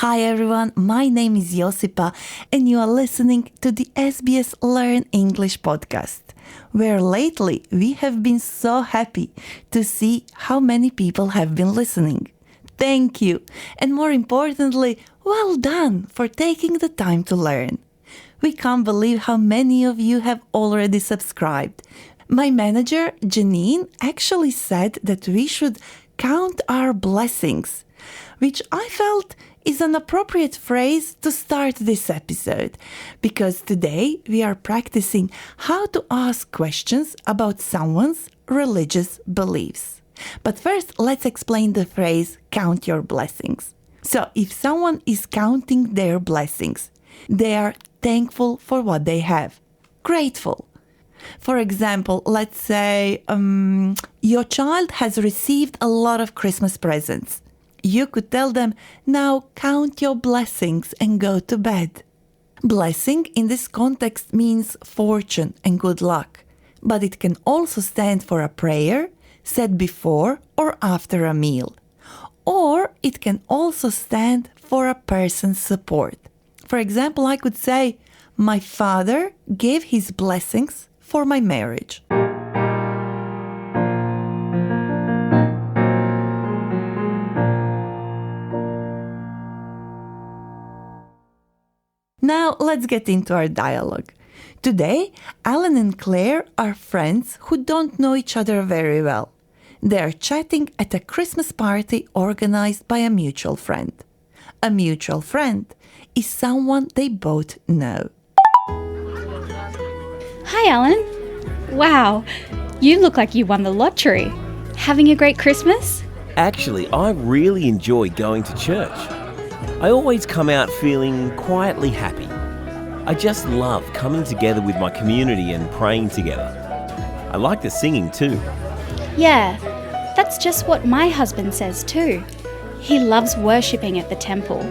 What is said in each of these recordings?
Hi everyone, my name is Josipa and you are listening to the SBS Learn English podcast, where lately we have been so happy to see how many people have been listening. Thank you, and more importantly, well done for taking the time to learn. We can't believe how many of you have already subscribed. My manager, Janine, actually said that we should count our blessings, which I felt is an appropriate phrase to start this episode, because today we are practicing how to ask questions about someone's religious beliefs. But first, let's explain the phrase count your blessings. So, if someone is counting their blessings, they are thankful for what they have, grateful. For example, let's say your child has received a lot of Christmas presents. You could tell them, now count your blessings and go to bed. Blessing in this context means fortune and good luck, but it can also stand for a prayer said before or after a meal. Or it can also stand for a person's support. For example, I could say, my father gave his blessings for my marriage. Now let's get into our dialogue. Today, Alan and Claire are friends who don't know each other very well. They are chatting at a Christmas party organized by a mutual friend. A mutual friend is someone they both know. Hi, Alan. Wow, you look like you won the lottery. Having a great Christmas? Actually, I really enjoy going to church. I always come out feeling quietly happy. I just love coming together with my community and praying together. I like the singing too. Yeah, that's just what my husband says too. He loves worshipping at the temple.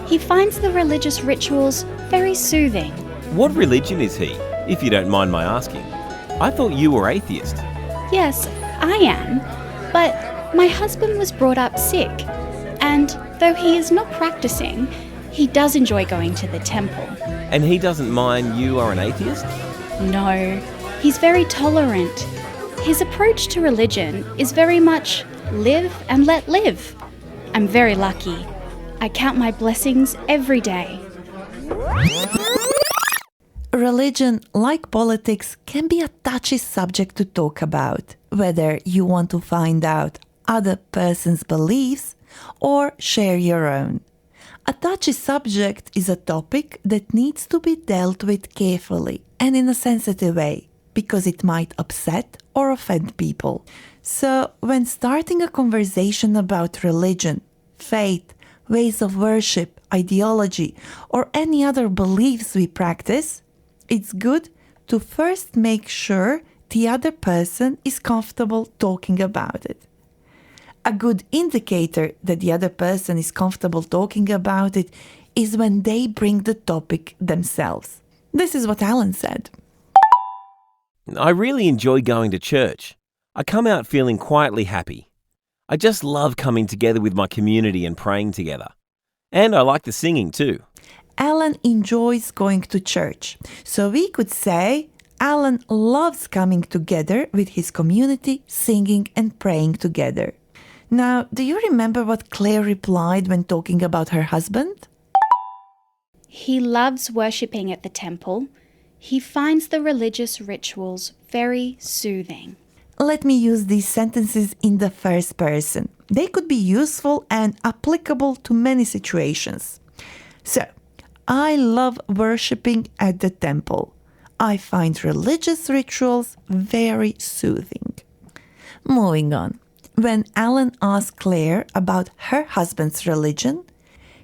He finds the religious rituals very soothing. What religion is he, if you don't mind my asking? I thought you were atheist. Yes, I am, but my husband was brought up sick, and though he is not practicing, he does enjoy going to the temple. And he doesn't mind you are an atheist? No, he's very tolerant. His approach to religion is very much live and let live. I'm very lucky. I count my blessings every day. Religion, like politics, can be a touchy subject to talk about, whether you want to find out other person's beliefs or share your own. A touchy subject is a topic that needs to be dealt with carefully and in a sensitive way, because it might upset or offend people. So, when starting a conversation about religion, faith, ways of worship, ideology, or any other beliefs we practice, it's good to first make sure the other person is comfortable talking about it. A good indicator that the other person is comfortable talking about it is when they bring the topic themselves. This is what Alan said. I really enjoy going to church. I come out feeling quietly happy. I just love coming together with my community and praying together. And I like the singing too. Alan enjoys going to church. So we could say Alan loves coming together with his community, singing and praying together. Now, do you remember what Claire replied when talking about her husband? He loves worshipping at the temple. He finds the religious rituals very soothing. Let me use these sentences in the first person. They could be useful and applicable to many situations. So, I love worshipping at the temple. I find religious rituals very soothing. Moving on. When Alan asked Claire about her husband's religion,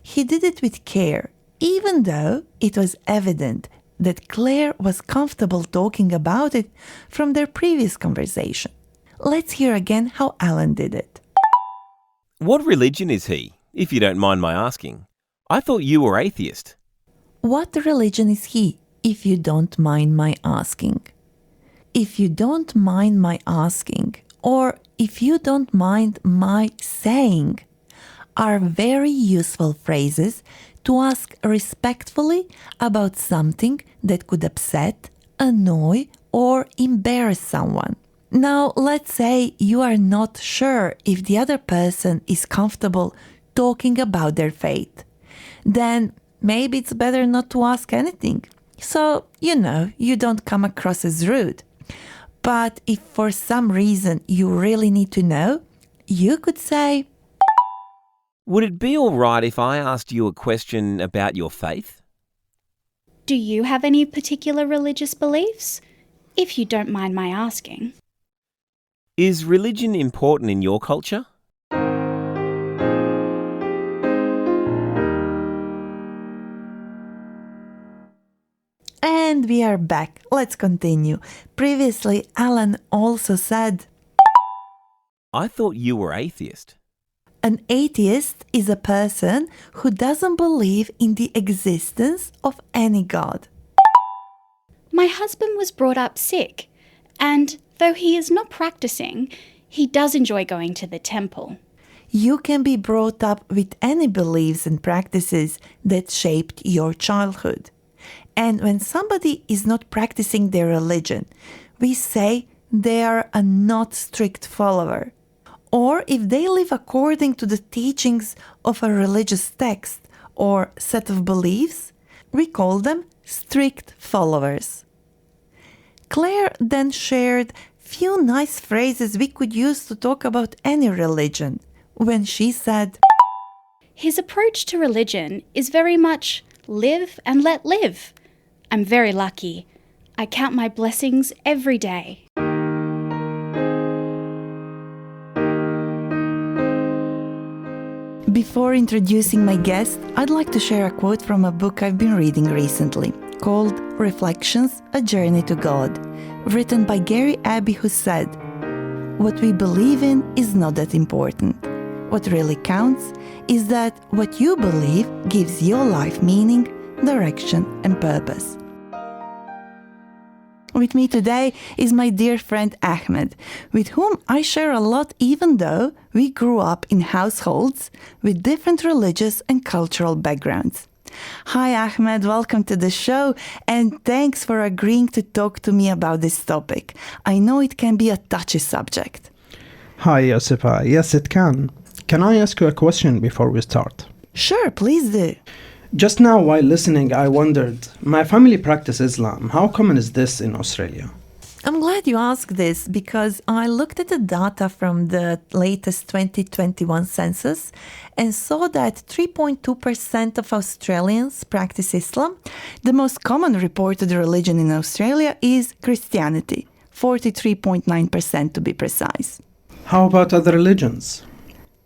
he did it with care, even though it was evident that Claire was comfortable talking about it from their previous conversation. Let's hear again how Alan did it. What religion is he, if you don't mind my asking? I thought you were atheist. What religion is he, if you don't mind my asking? If you don't mind my asking, or if you don't mind my saying, are very useful phrases to ask respectfully about something that could upset, annoy, or embarrass someone. Now, let's say you are not sure if the other person is comfortable talking about their faith. Then maybe it's better not to ask anything. So, you don't come across as rude. But if for some reason you really need to know, you could say, Would it be all right if I asked you a question about your faith? Do you have any particular religious beliefs? If you don't mind my asking. Is religion important in your culture? And we are back. Let's continue. Previously, Alan also said, I thought you were atheist. an atheist is a person who doesn't believe in the existence of any God. My husband was brought up sick, and though he is not practicing, he does enjoy going to the temple. You can be brought up with any beliefs and practices that shaped your childhood. And when somebody is not practicing their religion, we say they are a not strict follower. Or if they live according to the teachings of a religious text or set of beliefs, we call them strict followers. Claire then shared few nice phrases we could use to talk about any religion when she said, His approach to religion is very much live and let live. I'm very lucky. I count my blessings every day. Before introducing my guest, I'd like to share a quote from a book I've been reading recently called Reflections, A Journey to God, written by Gary Abbey, who said, "What we believe in is not that important. What really counts is that what you believe gives your life meaning, direction, and purpose." With me today is my dear friend Ahmed, with whom I share a lot even though we grew up in households with different religious and cultural backgrounds. Hi Ahmed, welcome to the show and thanks for agreeing to talk to me about this topic. I know it can be a touchy subject. Hi Josipa, yes it can. Can I ask you a question before we start? Sure, please do. Just now while listening I wondered, my family practice Islam, how common is this in Australia? I'm glad you asked this because I looked at the data from the latest 2021 census and saw that 3.2% of Australians practice Islam. The most common reported religion in Australia is Christianity, 43.9% to be precise. How about other religions?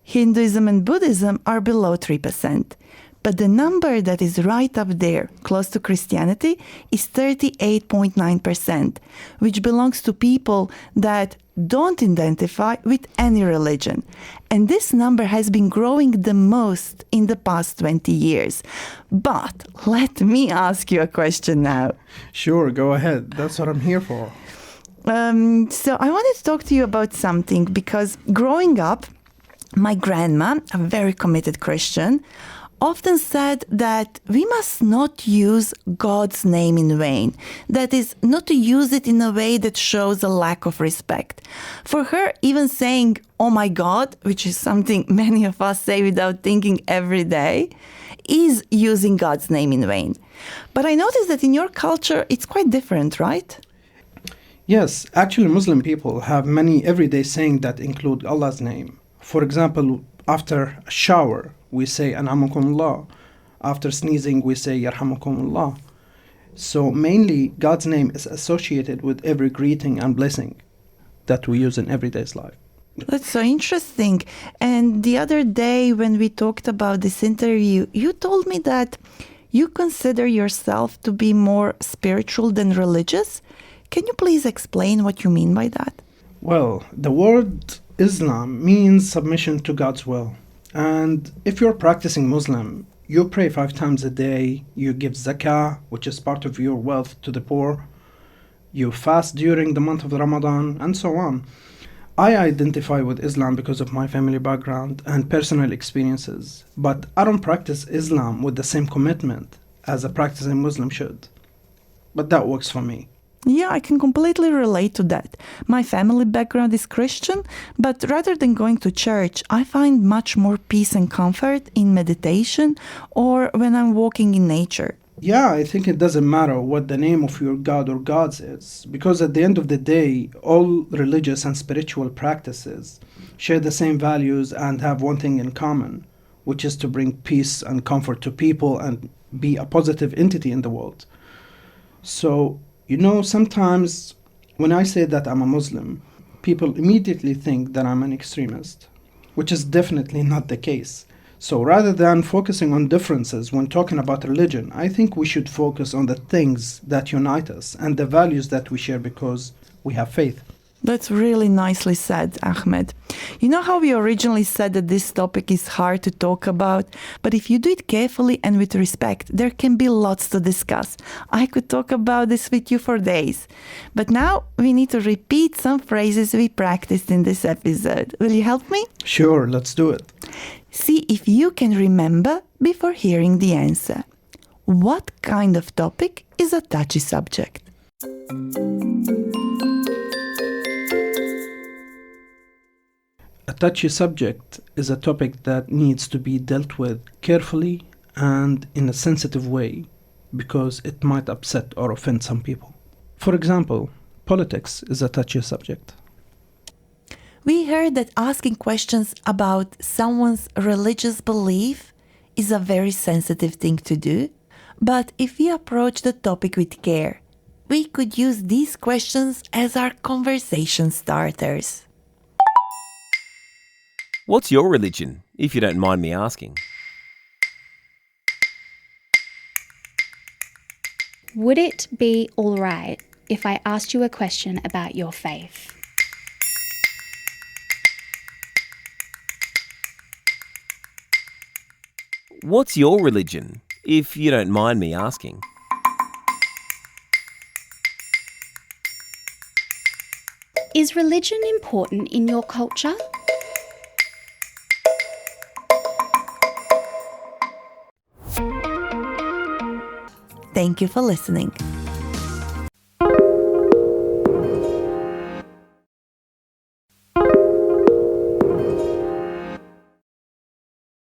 Hinduism and Buddhism are below 3%. But the number that is right up there, close to Christianity, is 38.9%, which belongs to people that don't identify with any religion. And this number has been growing the most in the past 20 years. But let me ask you a question now. Sure, go ahead. That's what I'm here for. So I wanted to talk to you about something because growing up, my grandma, a very committed Christian, often said that we must not use God's name in vain. That is, not to use it in a way that shows a lack of respect. For her, even saying, "Oh my God," which is something many of us say without thinking every day, is using God's name in vain. But I noticed that in your culture, it's quite different, right? Yes, actually Muslim people have many everyday sayings that include Allah's name. For example, after a shower, we say An'amakumullah. After sneezing, we say Yarhamukumullah. So mainly, God's name is associated with every greeting and blessing that we use in everyday's life. That's so interesting. And the other day when we talked about this interview, you told me that you consider yourself to be more spiritual than religious. Can you please explain what you mean by that? Well, the word Islam means submission to God's will. And if you're practicing Muslim, you pray 5 times a day, you give zakah, which is part of your wealth, to the poor, you fast during the month of Ramadan, and so on. I identify with Islam because of my family background and personal experiences, but I don't practice Islam with the same commitment as a practicing Muslim should. But that works for me. Yeah, I can completely relate to that. My family background is Christian, but rather than going to church, I find much more peace and comfort in meditation or when I'm walking in nature. Yeah, I think it doesn't matter what the name of your god or gods is, because at the end of the day, all religious and spiritual practices share the same values and have one thing in common, which is to bring peace and comfort to people and be a positive entity in the world. So, sometimes when I say that I'm a Muslim, people immediately think that I'm an extremist, which is definitely not the case. So rather than focusing on differences when talking about religion, I think we should focus on the things that unite us and the values that we share because we have faith. That's really nicely said, Ahmed. You know how we originally said that this topic is hard to talk about, but if you do it carefully and with respect, there can be lots to discuss. I could talk about this with you for days. But now we need to repeat some phrases we practiced in this episode. Will you help me? Sure, let's do it. See if you can remember before hearing the answer. What kind of topic is a touchy subject? A touchy subject is a topic that needs to be dealt with carefully and in a sensitive way because it might upset or offend some people. For example, politics is a touchy subject. We heard that asking questions about someone's religious belief is a very sensitive thing to do, but if we approach the topic with care, we could use these questions as our conversation starters. What's your religion, if you don't mind me asking? Would it be all right if I asked you a question about your faith? What's your religion, if you don't mind me asking? Is religion important in your culture? Thank you for listening.